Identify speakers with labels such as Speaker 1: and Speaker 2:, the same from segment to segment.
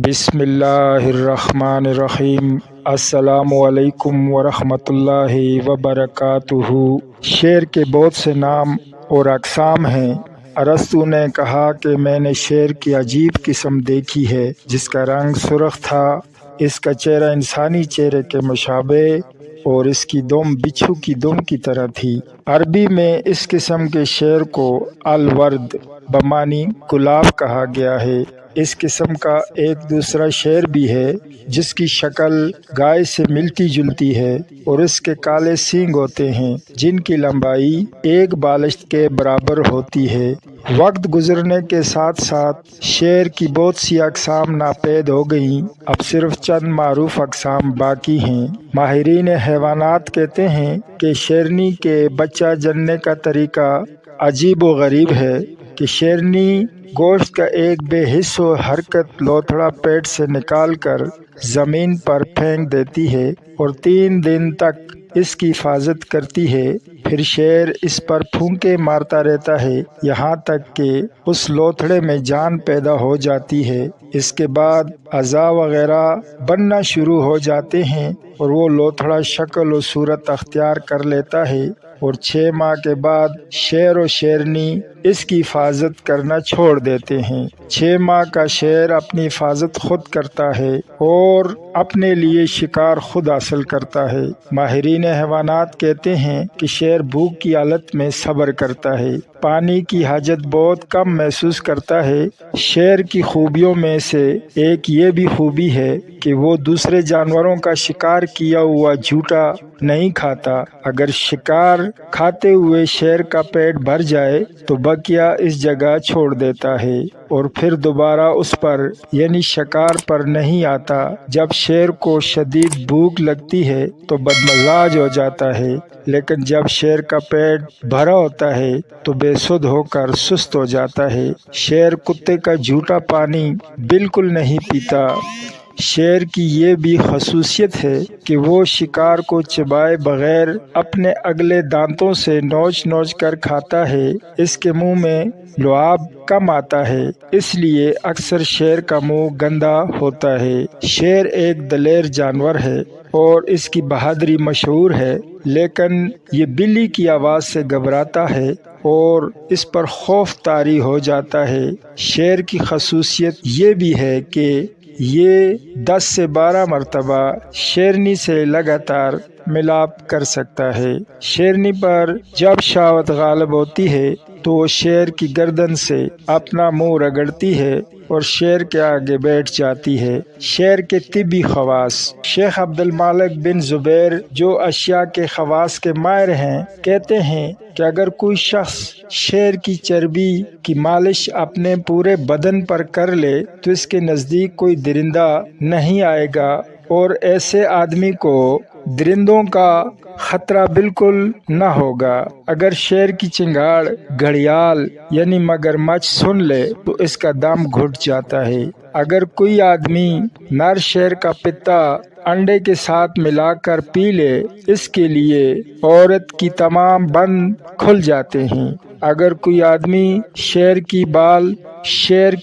Speaker 1: بسم اللہ الرحمن الرحیم۔ السلام علیکم ورحمۃ اللہ وبرکاتہ۔ شعر کے بہت سے نام اور اقسام ہیں۔ ارسطو نے کہا کہ میں نے شعر کی عجیب قسم دیکھی ہے جس کا رنگ سرخ تھا، اس کا چہرہ انسانی چہرے کے مشابہ اور اس کی دم بچھو کی دم کی طرح تھی۔ عربی میں اس قسم کے شعر کو الورد بمعنی گلاب کہا گیا ہے۔ اس قسم کا ایک دوسرا شعر بھی ہے جس کی شکل گائے سے ملتی جلتی ہے اور اس کے کالے سینگ ہوتے ہیں جن کی لمبائی ایک بالشت کے برابر ہوتی ہے۔ وقت گزرنے کے ساتھ ساتھ شعر کی بہت سی اقسام ناپید ہو گئیں، اب صرف چند معروف اقسام باقی ہیں۔ ماہرین حیوانات کہتے ہیں کہ شیرنی کے بچہ جننے کا طریقہ عجیب و غریب ہے کہ شیرنی گوشت کا ایک بے حس و حرکت لوتھڑا پیٹ سے نکال کر زمین پر پھینک دیتی ہے اور 3 دن تک اس کی حفاظت کرتی ہے، پھر شیر اس پر پھونکے مارتا رہتا ہے یہاں تک کہ اس لوتھڑے میں جان پیدا ہو جاتی ہے۔ اس کے بعد اعضاء وغیرہ بننا شروع ہو جاتے ہیں اور وہ لوتھڑا شکل و صورت اختیار کر لیتا ہے اور 6 ماہ کے بعد شیر و شیرنی اس کی حفاظت کرنا چھوڑ دیتے ہیں۔ 6 ماہ کا شیر اپنی حفاظت خود کرتا ہے اور اپنے لیے شکار خود حاصل کرتا ہے۔ ماہرین حیوانات کہتے ہیں کہ شیر بھوک کی حالت میں صبر کرتا ہے، پانی کی حاجت بہت کم محسوس کرتا ہے۔ شیر کی خوبیوں میں سے ایک یہ بھی خوبی ہے کہ وہ دوسرے جانوروں کا شکار کیا ہوا جھوٹا نہیں کھاتا۔ اگر شکار کھاتے ہوئے شیر کا پیٹ بھر جائے تو بقیہ اس جگہ چھوڑ دیتا ہے اور پھر دوبارہ اس پر یعنی شکار پر نہیں آتا۔ جب شیر کو شدید بھوک لگتی ہے تو بدمزاج ہو جاتا ہے، لیکن جب شیر کا پیٹ بھرا ہوتا ہے تو بے سدھ ہو کر سست ہو جاتا ہے۔ شیر کتے کا جھوٹا پانی بالکل نہیں پیتا۔ شیر کی یہ بھی خصوصیت ہے کہ وہ شکار کو چبائے بغیر اپنے اگلے دانتوں سے نوچ نوچ کر کھاتا ہے۔ اس کے منہ میں لعاب کم آتا ہے، اس لیے اکثر شیر کا منہ گندا ہوتا ہے۔ شیر ایک دلیر جانور ہے اور اس کی بہادری مشہور ہے، لیکن یہ بلی کی آواز سے گھبراتا ہے اور اس پر خوف طاری ہو جاتا ہے۔ شیر کی خصوصیت یہ بھی ہے کہ یہ 10 سے 12 مرتبہ شیرنی سے لگاتار ملاپ کر سکتا ہے۔ شیرنی پر جب شہوت غالب ہوتی ہے تو وہ شیر کی گردن سے اپنا منہ رگڑتی ہے اور شیر کے آگے بیٹھ جاتی ہے۔ شیر کے طبی خواص۔ شیخ عبد المالک بن زبیر جو اشیاء کے خواص کے ماہر ہیں کہتے ہیں کہ اگر کوئی شخص شیر کی چربی کی مالش اپنے پورے بدن پر کر لے تو اس کے نزدیک کوئی درندہ نہیں آئے گا اور ایسے آدمی کو درندوں کا خطرہ بالکل نہ ہوگا۔ اگر شیر کی چنگاڑ گھڑیال یعنی مگرمچھ سن لے تو اس کا دم گھٹ جاتا ہے۔ اگر کوئی آدمی نر شیر کا پتا انڈے کے ساتھ ملا کر پی لے اس کے لیے عورت کی تمام بند کھل جاتے ہیں۔ اگر کوئی آدمی شیر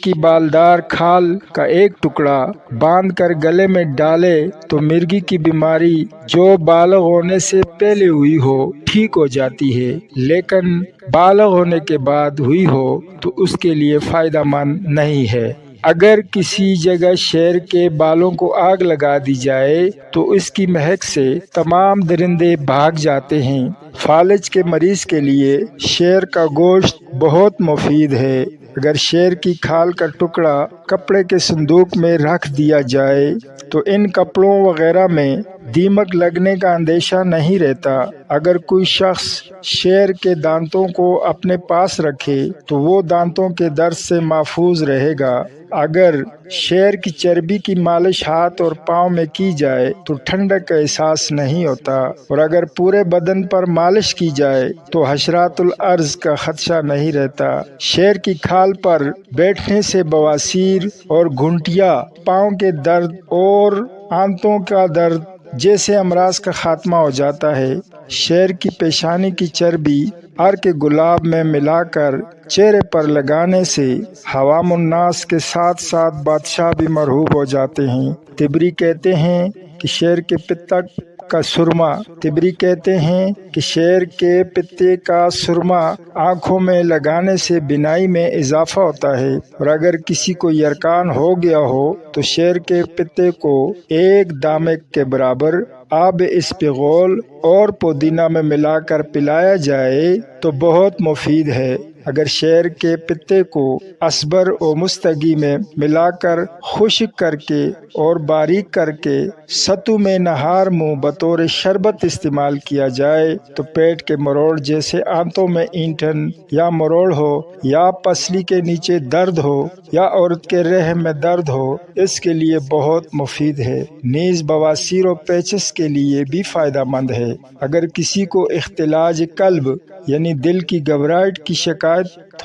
Speaker 1: کی بالدار کھال کا ایک ٹکڑا باندھ کر گلے میں ڈالے تو مرگی کی بیماری جو بالغ ہونے سے پہلے ہوئی ہو ٹھیک ہو جاتی ہے، لیکن بالغ ہونے کے بعد ہوئی ہو تو اس کے لیے فائدہ مند نہیں ہے۔ اگر کسی جگہ شیر کے بالوں کو آگ لگا دی جائے تو اس کی مہک سے تمام درندے بھاگ جاتے ہیں۔ فالج کے مریض کے لیے شیر کا گوشت بہت مفید ہے۔ اگر شیر کی کھال کا ٹکڑا کپڑے کے صندوق میں رکھ دیا جائے تو ان کپڑوں وغیرہ میں دیمک لگنے کا اندیشہ نہیں رہتا۔ اگر کوئی شخص شیر کے دانتوں کو اپنے پاس رکھے تو وہ دانتوں کے درد سے محفوظ رہے گا۔ اگر شیر کی چربی کی مالش ہاتھ اور پاؤں میں کی جائے تو ٹھنڈک کا احساس نہیں ہوتا، اور اگر پورے بدن پر مالش کی جائے تو حشرات الارض کا خدشہ نہیں رہتا۔ شیر کی کھال پر بیٹھنے سے بواسیر اور گھنٹیا، پاؤں کے درد اور آنتوں کا درد جیسے امراض کا خاتمہ ہو جاتا ہے۔ شیر کی پیشانی کی چربی عرق گلاب میں ملا کر چہرے پر لگانے سے عوام الناس کے ساتھ ساتھ بادشاہ بھی مرحوب ہو جاتے ہیں۔ تبری کہتے ہیں کہ شیر کے پتے کا سرما آنکھوں میں لگانے سے بینائی میں اضافہ ہوتا ہے، اور اگر کسی کو یرکان ہو گیا ہو تو شیر کے پتے کو ایک دامے کے برابر آب اسپغول اور پودینہ میں ملا کر پلایا جائے تو بہت مفید ہے۔ اگر شیر کے پتے کو اصبر و مستگی میں ملا کر خشک کر کے اور باریک کر کے ستو میں نہار منہ بطور شربت استعمال کیا جائے تو پیٹ کے مروڑ جیسے آنتوں میں اینٹھن یا مروڑ ہو، یا پسلی کے نیچے درد ہو، یا عورت کے رحم میں درد ہو، اس کے لیے بہت مفید ہے۔ نیز بواسیر و پیچس کے لیے بھی فائدہ مند ہے۔ اگر کسی کو اختلاج قلب یعنی دل کی گھبراہٹ کی شکایت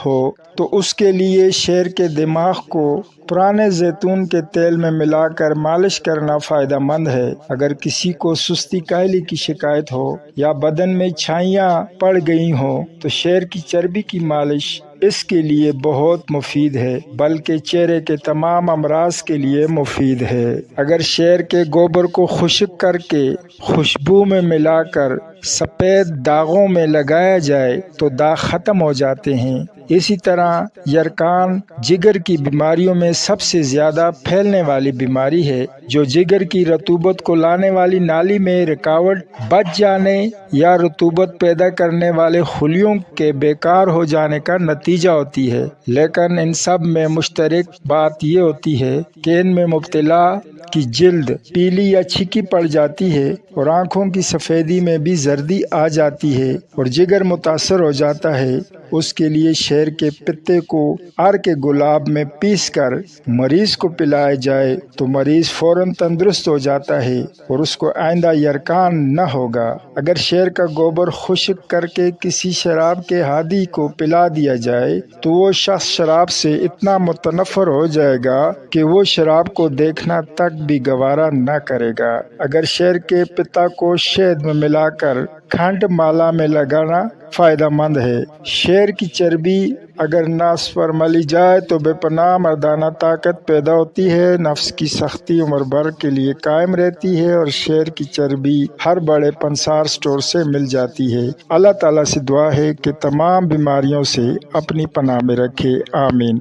Speaker 1: ہو تو اس کے لیے شیر کے دماغ کو پرانے زیتون کے تیل میں ملا کر مالش کرنا فائدہ مند ہے۔ اگر کسی کو سستی کاہلی کی شکایت ہو یا بدن میں چھائیاں پڑ گئی ہوں تو شیر کی چربی کی مالش اس کے لیے بہت مفید ہے، بلکہ چہرے کے تمام امراض کے لیے مفید ہے۔ اگر شیر کے گوبر کو خشک کر کے خوشبو میں ملا کر سفید داغوں میں لگایا جائے تو داغ ختم ہو جاتے ہیں۔ اسی طرح یرکان جگر کی بیماریوں میں سب سے زیادہ پھیلنے والی بیماری ہے، جو جگر کی رطوبت کو لانے والی نالی میں رکاوٹ بچ جانے یا رطوبت پیدا کرنے والے خلیوں کے بیکار ہو جانے کا نتیجہ ہوتی ہے۔ لیکن ان سب میں مشترک بات یہ ہوتی ہے کہ ان میں مبتلا کی جلد پیلی یا چھکی پڑ جاتی ہے اور آنکھوں کی سفیدی میں بھی زردی آ جاتی ہے اور جگر متاثر ہو جاتا ہے۔ اس کے لیے شیر کے پتے کو عرق گلاب میں پیس کر مریض کو پلایا جائے تو مریض فوراً تندرست ہو جاتا ہے اور اس کو آئندہ یرکان نہ ہوگا۔ اگر شیر کا گوبر خشک کر کے کسی شراب کے ہادی کو پلا دیا جائے تو وہ شخص شراب سے اتنا متنفر ہو جائے گا کہ وہ شراب کو دیکھنا تک بھی گوارا نہ کرے گا۔ اگر شیر کے پتا کو شہد میں ملا کر کھنڈ مالا میں لگانا فائدہ مند ہے۔ شیر کی چربی اگر نفس پر ملی جائے تو بے پناہ مردانہ طاقت پیدا ہوتی ہے، نفس کی سختی عمر بھر کے لیے قائم رہتی ہے اور شیر کی چربی ہر بڑے پنسار سٹور سے مل جاتی ہے۔ اللہ تعالیٰ سے دعا ہے کہ تمام بیماریوں سے اپنی پناہ میں رکھے، آمین۔